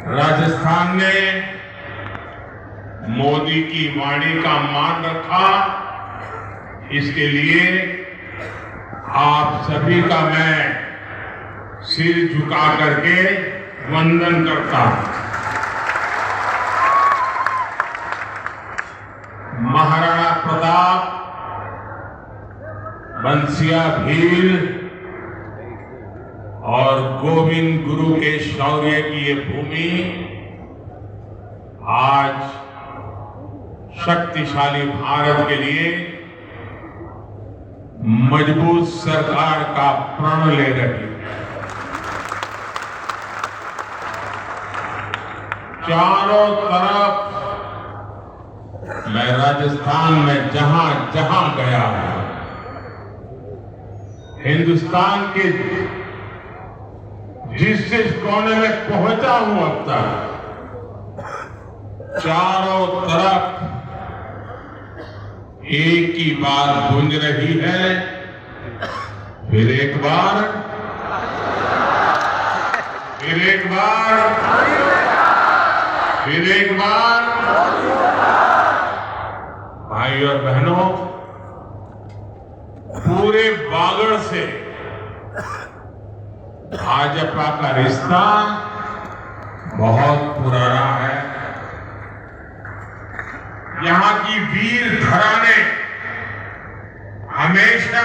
राजस्थान ने मोदी की वाणी का मान रखा। इसके लिए आप सभी का मैं सिर झुका करके वंदन करता हूं। महाराणा प्रताप, बंसिया भील और गोविंद गुरु के शौर्य की ये भूमि आज शक्तिशाली भारत के लिए मजबूत सरकार का प्रण ले रही है। चारों तरफ मैं राजस्थान में जहां जहां गया हूं, हिंदुस्तान के जिस कोने में पहुंचा हूं अब तक, चारों तरफ एक ही बात गूंज रही है। फिर एक बार, फिर एक बार, फिर एक बार। भाई और बहनों, पूरे बागड़ से भाजपा का रिश्ता बहुत पुराना है। यहां की वीर धरा ने हमेशा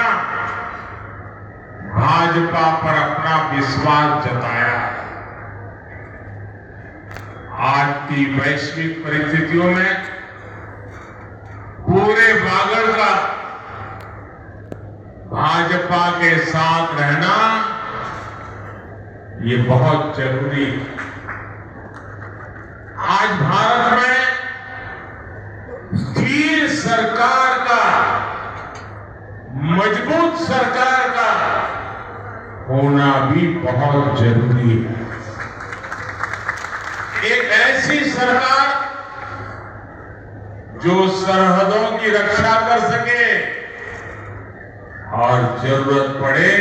भाजपा पर अपना विश्वास जताया। आज की वैश्विक परिस्थितियों में पूरे बागड़ का भाजपा के साथ रहना ये बहुत जरूरी है। आज भारत में स्थिर सरकार का, मजबूत सरकार का होना भी बहुत जरूरी है। एक ऐसी सरकार जो सरहदों की रक्षा कर सके और जरूरत पड़े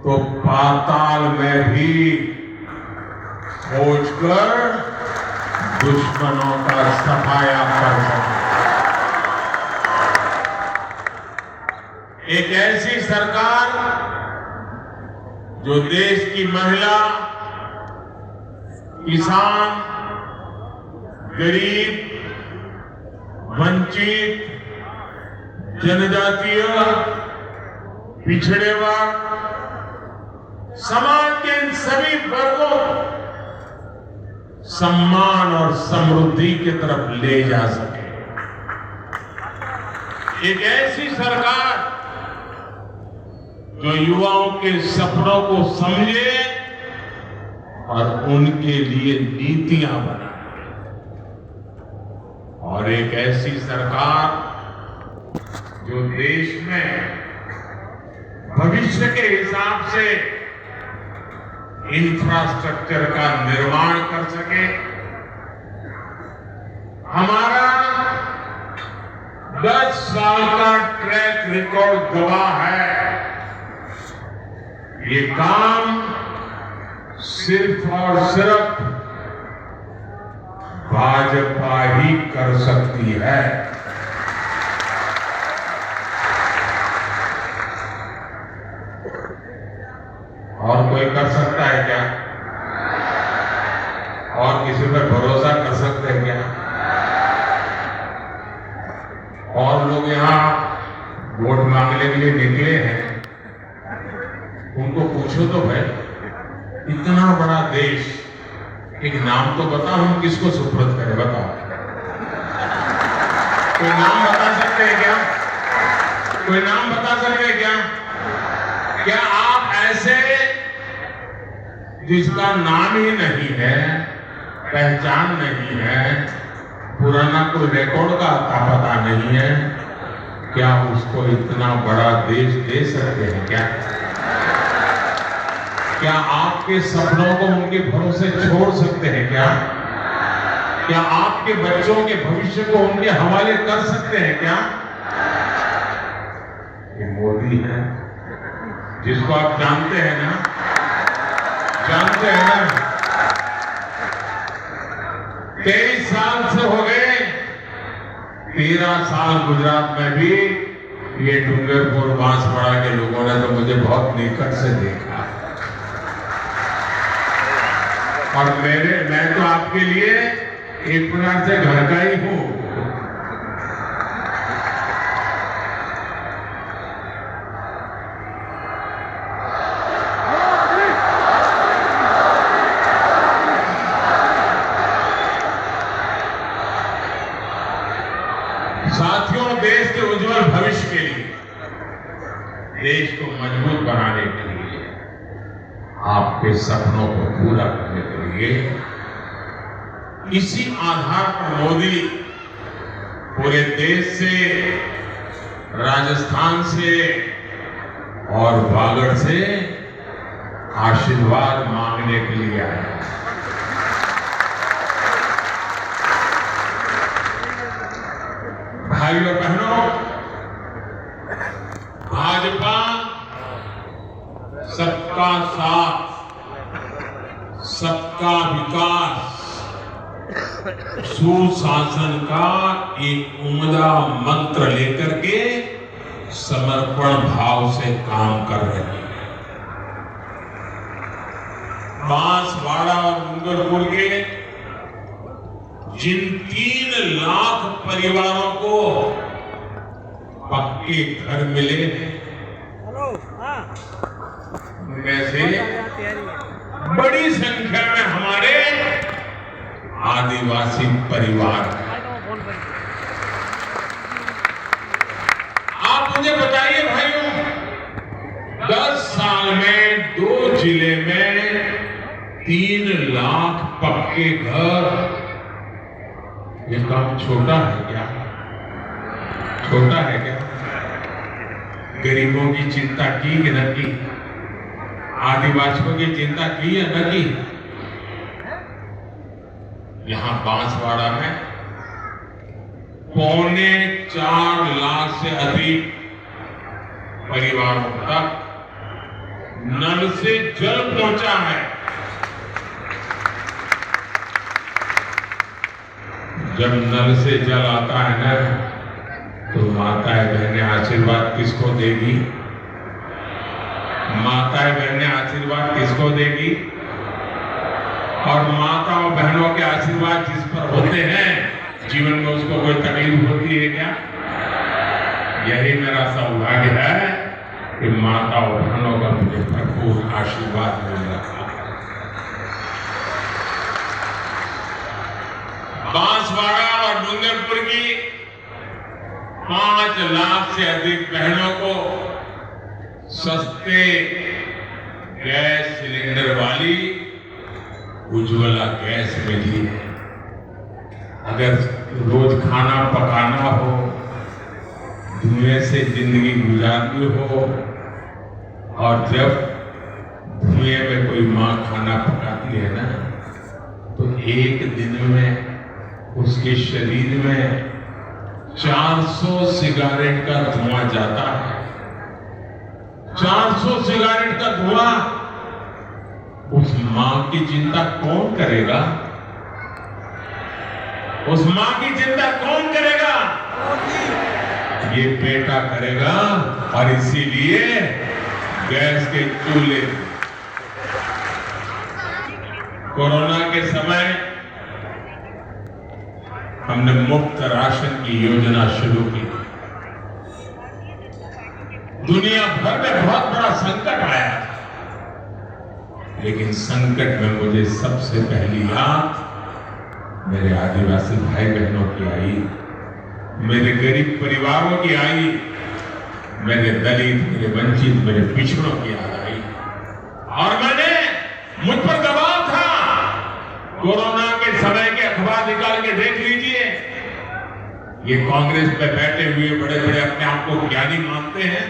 तो पाताल में भी खोजकर दुश्मनों का सफाया कर सके। एक ऐसी सरकार जो देश की महिला, किसान, गरीब, वंचित, जनजातीय, पिछड़े वर्ग, समाज के इन सभी वर्गों को सम्मान और समृद्धि की तरफ ले जा सके। एक ऐसी सरकार जो युवाओं के सपनों को समझे और उनके लिए नीतियां बनाए। और एक ऐसी सरकार जो देश में भविष्य के हिसाब से इंफ्रास्ट्रक्चर का निर्माण कर सके। हमारा 10 साल का ट्रैक रिकॉर्ड गवाह है। ये काम सिर्फ और सिर्फ भाजपा ही कर सकती है। और कोई कर सकता है क्या? और किसी पर भरोसा कर सकते हैं क्या? और लोग यहाँ वोट मांगने के लिए निकले हैं, उनको पूछो तो भाई, इतना बड़ा देश, एक नाम तो बताओ, हम किसको सुपुर्द करें? बताओ, कोई नाम बता सकते हैं क्या? कोई नाम बता सकते हैं क्या? क्या आप ऐसे जिसका नाम ही नहीं है, पहचान नहीं है, पुराना कोई रिकॉर्ड का आता पता नहीं है, क्या उसको इतना बड़ा देश दे सकते हैं क्या? क्या आपके सपनों को उनके भरोसे छोड़ सकते हैं क्या? क्या आपके बच्चों के भविष्य को उनके हवाले कर सकते हैं क्या? ये मोदी है, जिसको आप जानते हैं ना, जानते हैं ना, 23 साल से हो गए, 13 साल गुजरात में भी ये डूंगरपुर बांसवाड़ा के लोगों ने तो मुझे बहुत निकट से देखा और मैं तो आपके लिए एक प्रकार से घर का ही हूं। साथियों, देश के उज्जवल भविष्य के लिए, देश को मजबूत बनाने के लिए, आपके सपनों को पूरा करने के लिए, इसी आधार पर मोदी पूरे देश से, राजस्थान से और बागड़ से आशीर्वाद मांगने के लिए आए। भाइयों और बहनों, भाजपा सबका साथ, सबका विकास, सुशासन का एक उम्दा मंत्र लेकर के समर्पण भाव से काम कर रहे हैं। बांसवाड़ा और डूंगरपुर के जिन 3 लाख परिवारों को पक्के घर मिले हैं, उनमें से बड़ी संख्या में हमारे आदिवासी परिवार हैं। आप मुझे बताइए भाइयों, 10 साल में 2 जिले में 3 लाख पक्के घर, ये काम छोटा है क्या? छोटा है क्या? गरीबों की चिंता की कि न की? आदिवासियों की चिंता की या न की? यहां बांसवाड़ा में 4.25 लाख से अधिक परिवारों तक नल से जल पहुंचा है। जब नल से जल आता है ना, तो माताएं बहनें आशीर्वाद किसको देगी? माताएं बहनें आशीर्वाद किसको देगी? और माताओं बहनों के आशीर्वाद जिस पर होते हैं, जीवन में उसको कोई तकलीफ होती है क्या? यही मेरा सौभाग्य है कि माताओं बहनों का मुझे भरपूर आशीर्वाद मिल रहा है। बांसवाड़ा और डूंगरपुर की 5 लाख से अधिक बहनों को सस्ते गैस सिलेंडर वाली उज्ज्वला गैस मिली है। अगर रोज खाना पकाना हो, धुएं से जिंदगी गुजारनी हो, और जब धुएं में कोई माँ खाना पकाती है ना, तो एक दिन में उसके शरीर में 400 सिगारेट का धुआं जाता है। 400 सिगारेट का धुआं, उस मां की चिंता कौन करेगा? उस मां की चिंता कौन करेगा? ये बेटा करेगा। और इसीलिए गैस के चूल्हे, कोरोना के समय हमने मुफ्त राशन की योजना शुरू की। दुनिया भर में बहुत बड़ा संकट आया था, लेकिन संकट में मुझे सबसे पहली याद मेरे आदिवासी भाई बहनों की आई, मेरे गरीब परिवारों की आई, मेरे दलित, मेरे वंचित, मेरे पिछड़ों की याद आई। और मुझ पर दबाव था, कोरोना के समय के अखबार निकाल के देख लीजिए, ये कांग्रेस में बैठे हुए बड़े बड़े अपने आप को ज्ञानी मानते हैं,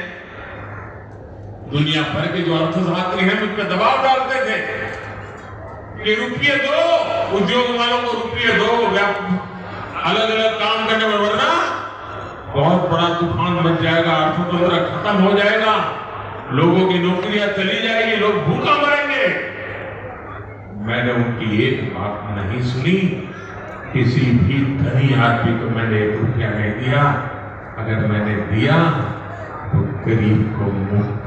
दुनिया भर के जो अर्थशास्त्री हैं मुझ पर दबाव डालते थे कि रुपये दो, उद्योग वालों को रुपये दो, अलग अलग काम करने में, वरना बहुत बड़ा तूफान मच जाएगा, अर्थतंत्र खत्म हो जाएगा, लोगों की नौकरियां चली जाएगी, लोग भूखा मरेंगे। मैंने उनकी एक बात नहीं सुनी, किसी भी धनी आदमी को मैंने 1 रुपया नहीं दिया, अगर मैंने दिया तो गरीब को मुफ्त